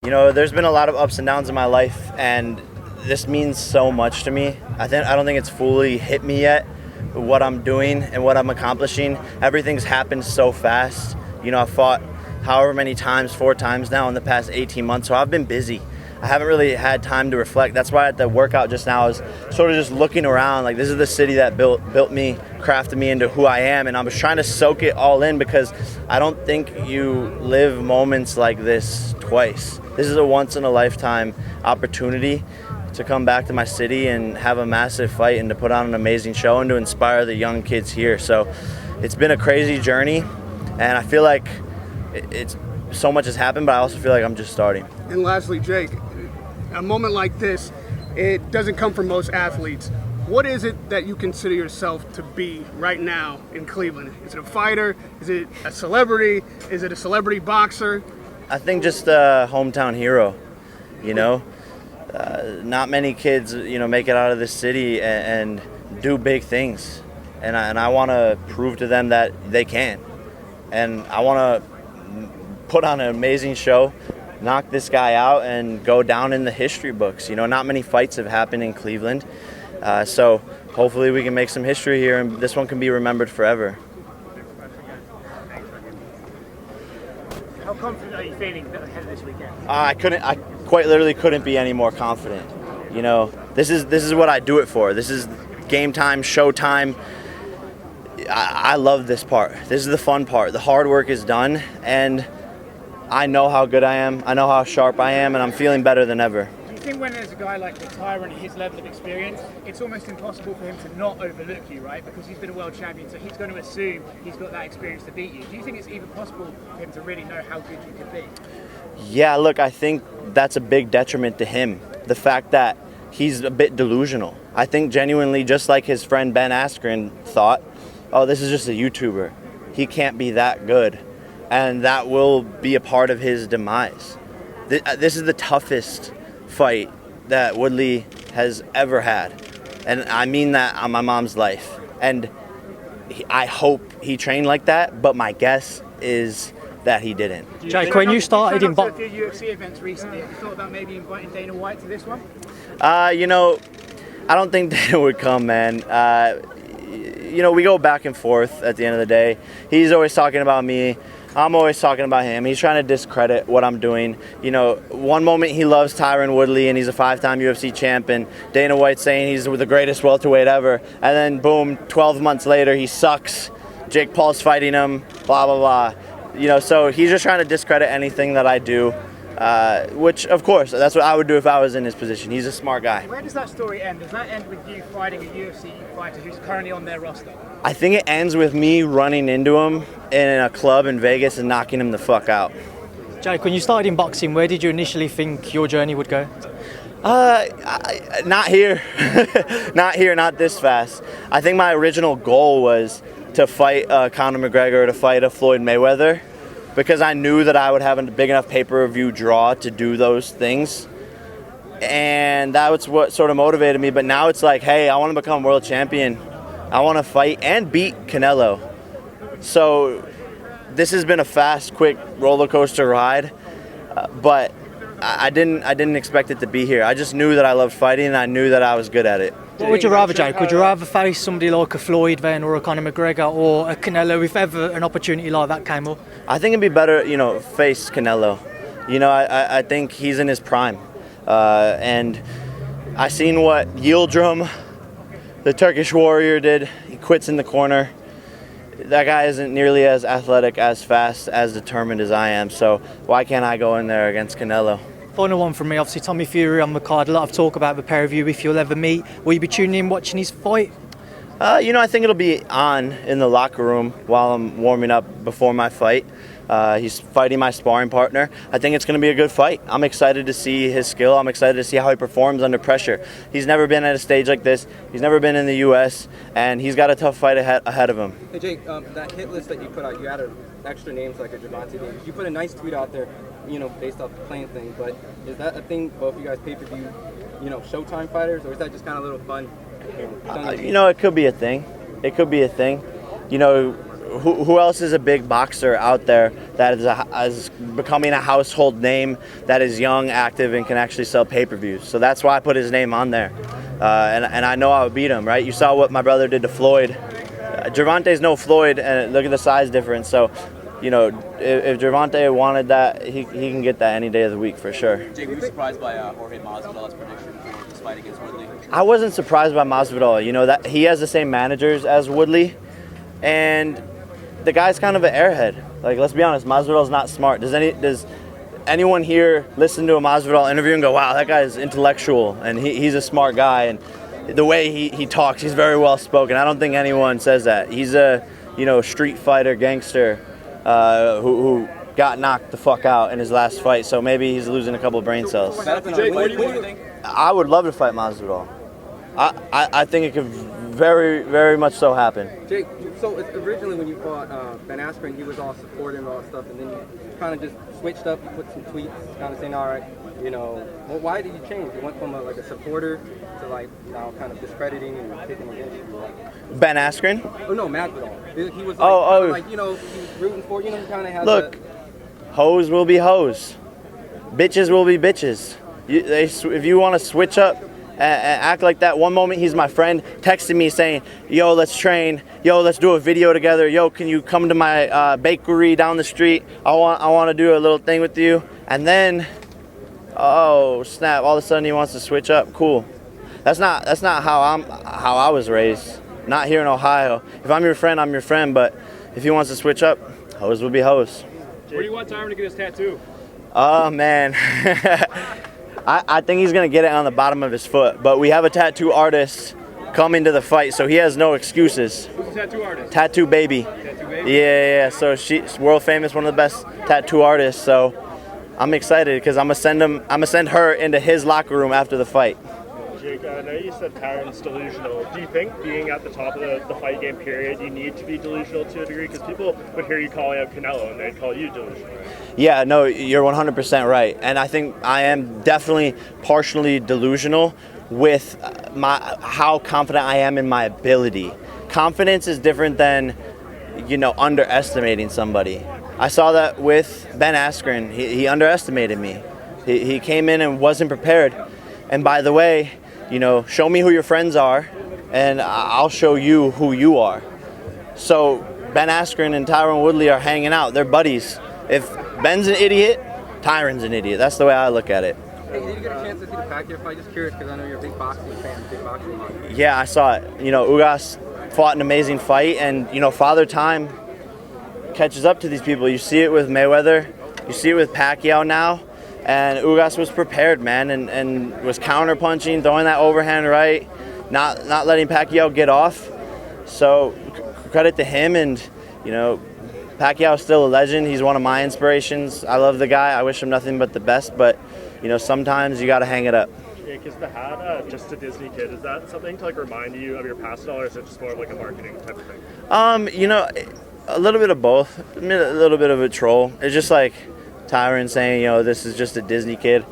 You know, there's been a lot of ups and downs in my life, and this means so much to me. I don't think it's fully hit me yet, what I'm doing and what I'm accomplishing. Everything's happened so fast. You know, I've fought however many times, 4 times now in the past 18 months, so I've been busy. I haven't really had time to reflect. That's why at the workout just now I was sort of just looking around, like this is the city that built me, crafted me into who I am, and I was trying to soak it all in because I don't think you live moments like this twice. This is a once-in-a-lifetime opportunity to come back to my city and have a massive fight and to put on an amazing show and to inspire the young kids here. So it's been a crazy journey, and I feel like it's so much has happened, but I also feel like I'm just starting. And lastly, Jake, a moment like this, it doesn't come from most athletes. What is it that you consider yourself to be right now in Cleveland? Is it a fighter? Is it a celebrity? Is it a celebrity boxer? I think just a hometown hero, you know. Not many kids, you know, make it out of this city and do big things. And I want to prove to them that they can. And I want to put on an amazing show, knock this guy out, and go down in the history books. You know, not many fights have happened in Cleveland. So hopefully we can make some history here, and this one can be remembered forever. How confident are you feeling ahead of this weekend? I quite literally couldn't be any more confident. You know, this is what I do it for. This is game time, show time. I love this part. This is the fun part. The hard work is done, and I know how good I am. I know how sharp I am, and I'm feeling better than ever. Do you think when there's a guy like Tyron, his level of experience, it's almost impossible for him to not overlook you, right? Because he's been a world champion, so he's going to assume he's got that experience to beat you. Do you think it's even possible for him to really know how good you could be? Yeah, look, I think that's a big detriment to him. The fact that he's a bit delusional. I think genuinely, just like his friend Ben Askren thought, oh, this is just a YouTuber. He can't be that good. And that will be a part of his demise. This is the toughest fight that Woodley has ever had. And I mean that on my mom's life. And I hope he trained like that, but my guess is that he didn't. Jake, when you started in boxing, a few UFC events recently, have you thought about maybe inviting Dana White to this one? You know, I don't think Dana would come, man. You know, we go back and forth at the end of the day. He's always talking about me. I'm always talking about him. He's trying to discredit what I'm doing. You know, one moment he loves Tyron Woodley and he's a 5-time UFC champ, and Dana White's saying he's the greatest welterweight ever. And then boom, 12 months later, he sucks. Jake Paul's fighting him, blah, blah, blah. You know, so he's just trying to discredit anything that I do, which, of course, that's what I would do if I was in his position. He's a smart guy. Where does that story end? Does that end with you fighting a UFC fighter who's currently on their roster? I think it ends with me running into him in a club in Vegas and knocking him the fuck out. Jake, when you started in boxing, where did you initially think your journey would go? Not here. Not here, not this fast. I think my original goal was to fight Conor McGregor, to fight a Floyd Mayweather, because I knew that I would have a big enough pay-per-view draw to do those things. And that was what sort of motivated me. But now it's like, hey, I want to become world champion. I want to fight and beat Canelo. So this has been a fast, quick roller coaster ride, but I didn't expect it to be here. I just knew that I loved fighting, and I knew that I was good at it. What would you rather, Jake? Would you rather face somebody like a Floyd then, or a Conor McGregor, or a Canelo, if ever an opportunity like that came up? I think it'd be better, you know, face Canelo. You know, I think he's in his prime, and I seen what Yildirim, the Turkish warrior, did. He quits in the corner. That guy isn't nearly as athletic, as fast, as determined as I am, so why can't I go in there against Canelo? Final one from me, obviously Tommy Fury on the card, a lot of talk about the pair of you, if you'll ever meet. Will you be tuning in watching his fight? You know, I think it'll be on in the locker room while I'm warming up before my fight. He's fighting my sparring partner. I think it's going to be a good fight. I'm excited to see his skill. I'm excited to see how he performs under pressure. He's never been at a stage like this. He's never been in the U.S., and he's got a tough fight ahead of him. Hey Jake, that hit list that you put out, you added extra names like a Javante Davis. You put a nice tweet out there, you know, based off the playing thing, but is that a thing both of you guys pay-per-view, you know, Showtime fighters, or is that just kind of a little fun him? You know, it could be a thing. It could be a thing. You know, who else is a big boxer out there that is becoming a household name, that is young, active, and can actually sell pay-per-views? So that's why I put his name on there. And I know I would beat him, right? You saw what my brother did to Floyd. Gervonta's no Floyd, and look at the size difference. So, you know, if Gervonta wanted that, he can get that any day of the week for sure. Jake, were you surprised by Jorge Masvidal's prediction for this fight against Woodley? I wasn't surprised by Masvidal. You know, that he has the same managers as Woodley, and the guy's kind of an airhead. Like, let's be honest, Masvidal's not smart. Does anyone here listen to a Masvidal interview and go, wow, that guy's intellectual and he's a smart guy, and the way he talks, he's very well spoken. I don't think anyone says that. He's a, you know, street fighter gangster who got knocked the fuck out in his last fight, so maybe he's losing a couple of brain cells. Jake, what do you think? I would love to fight Masvidal. I think it could very, very much so happen. Jake, so originally when you fought Ben Askren, he was all supportive and all that stuff, and then you kind of just switched up. You put some tweets, kind of saying, all right, you know, well, why did you change? You went from like a supporter to like now kind of discrediting and picking against you. Ben Askren? Oh no, Masvidal. He was like, like, you know, he was rooting for you. You know, he kind of has. Look, hoes will be hoes, bitches will be bitches. If you want to switch up and act like that, one moment he's my friend, texting me saying, yo, let's train, yo, let's do a video together, yo, can you come to my bakery down the street, I want to do a little thing with you, and then, oh snap, all of a sudden he wants to switch up. Cool. That's not how I was raised, not here in Ohio. If I'm your friend, I'm your friend, but if he wants to switch up, hoes will be hoes. Where do you want Tyron to get his tattoo? Oh man. I think he's going to get it on the bottom of his foot, but we have a tattoo artist coming to the fight, so he has no excuses. Who's the tattoo artist? Tattoo Baby. Tattoo Baby? Yeah. So she's world famous, one of the best tattoo artists, so I'm excited because I'm going to send her into his locker room after the fight. Jake, I know you said Tyron's delusional. Do you think being at the top of the fight game period, you need to be delusional to a degree? Because people would hear you calling out Canelo and they'd call you delusional, right? Yeah, no, you're 100% right. And I think I am definitely partially delusional with how confident I am in my ability. Confidence is different than, you know, underestimating somebody. I saw that with Ben Askren. He underestimated me. He came in and wasn't prepared. And by the way, you know, show me who your friends are, and I'll show you who you are. So Ben Askren and Tyron Woodley are hanging out. They're buddies. If Ben's an idiot, Tyron's an idiot. That's the way I look at it. Hey, did you get a chance to see the Pacquiao fight? Just curious, because I know you're a big boxing fan, big boxing fan. Yeah, I saw it. You know, Ugas fought an amazing fight, and, you know, Father Time catches up to these people. You see it with Mayweather. You see it with Pacquiao now. And Ugas was prepared, man, and was counter-punching, throwing that overhand right, not letting Pacquiao get off. So credit to him, and, you know, Pacquiao's still a legend. He's one of my inspirations. I love the guy. I wish him nothing but the best, but, you know, sometimes you got to hang it up. Jake, is the hat just a Disney kid? Is that something to, like, remind you of your past at all, or is it just more of, like, a marketing type of thing? You know, a little bit of both. A little bit of a troll. It's just like Tyron saying, you know, this is just a Disney kid.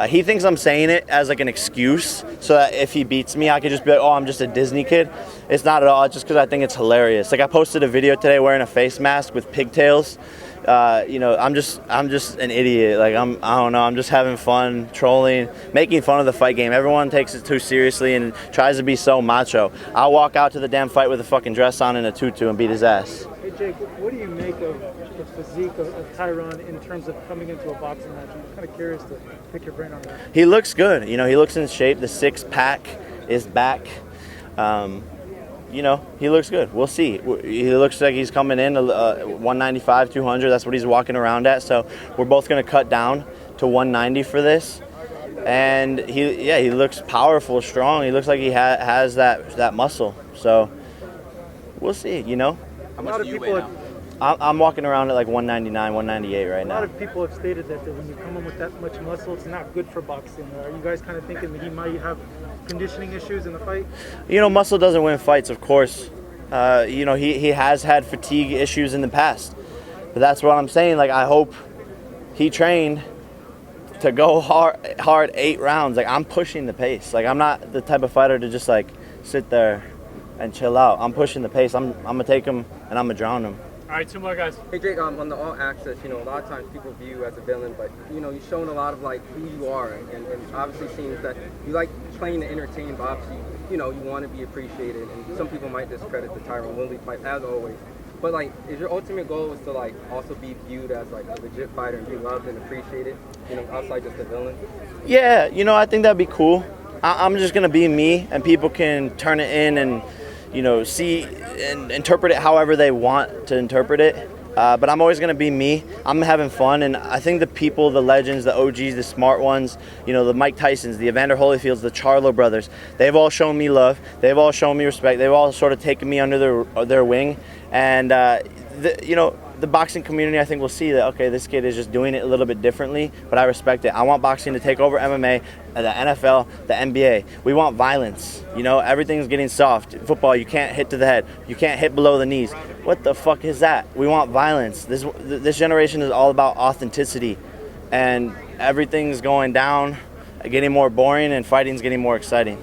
He thinks I'm saying it as like an excuse so that if he beats me, I could just be like, oh, I'm just a Disney kid. It's not at all. It's just because I think it's hilarious. Like, I posted a video today wearing a face mask with pigtails. You know, I'm just an idiot. Like, I don't know. I'm just having fun, trolling, making fun of the fight game. Everyone takes it too seriously and tries to be so macho. I'll walk out to the damn fight with a fucking dress on and a tutu and beat his ass. Hey Jake, what do you make of the physique of Tyron in terms of coming into a boxing match? I'm kind of curious to pick your brain on that. He looks good. You know, he looks in shape. The six-pack is back. You know, he looks good. We'll see. He looks like he's coming in 195, 200. That's what he's walking around at. So we're both going to cut down to 190 for this. And he looks powerful, strong. He looks like he has that muscle. So we'll see, you know. How much do you weigh now? I'm walking around at like 199, 198 right now. A lot of people have stated that when you come in with that much muscle, it's not good for boxing. Are you guys kind of thinking that he might have conditioning issues in the fight? You know, muscle doesn't win fights, of course. You know, he has had fatigue issues in the past. But that's what I'm saying. Like, I hope he trained to go hard 8 rounds. Like, I'm pushing the pace. Like, I'm not the type of fighter to just like sit there and chill out. I'm pushing the pace. I'm gonna take him and I'm gonna drown him. All right, two more guys. Hey Jake, on the All Access, a lot of times people view you as a villain, but you've shown a lot of like who you are, and obviously seems that you like playing to entertain, but obviously you want to be appreciated, and some people might discredit the Tyron Woodley fight as always. But like, is your ultimate goal is to like also be viewed as like a legit fighter and be loved and appreciated, outside just a villain? Yeah, I think that'd be cool. I'm just gonna be me, and people can turn it in and see and interpret it however they want to interpret it. But I'm always going to be me. I'm having fun, and I think the people, the legends, the OGs, the smart ones, the Mike Tysons, the Evander Holyfields, the Charlo brothers, they've all shown me love. They've all shown me respect. They've all sort of taken me under their wing. And, the boxing community, I think, will see that, okay, this kid is just doing it a little bit differently, but I respect it. I want boxing to take over MMA, the NFL, the NBA. We want violence. Everything's getting soft. Football, you can't hit to the head. You can't hit below the knees. What the fuck is that? We want violence. This generation is all about authenticity, and everything's going down, getting more boring, and fighting's getting more exciting.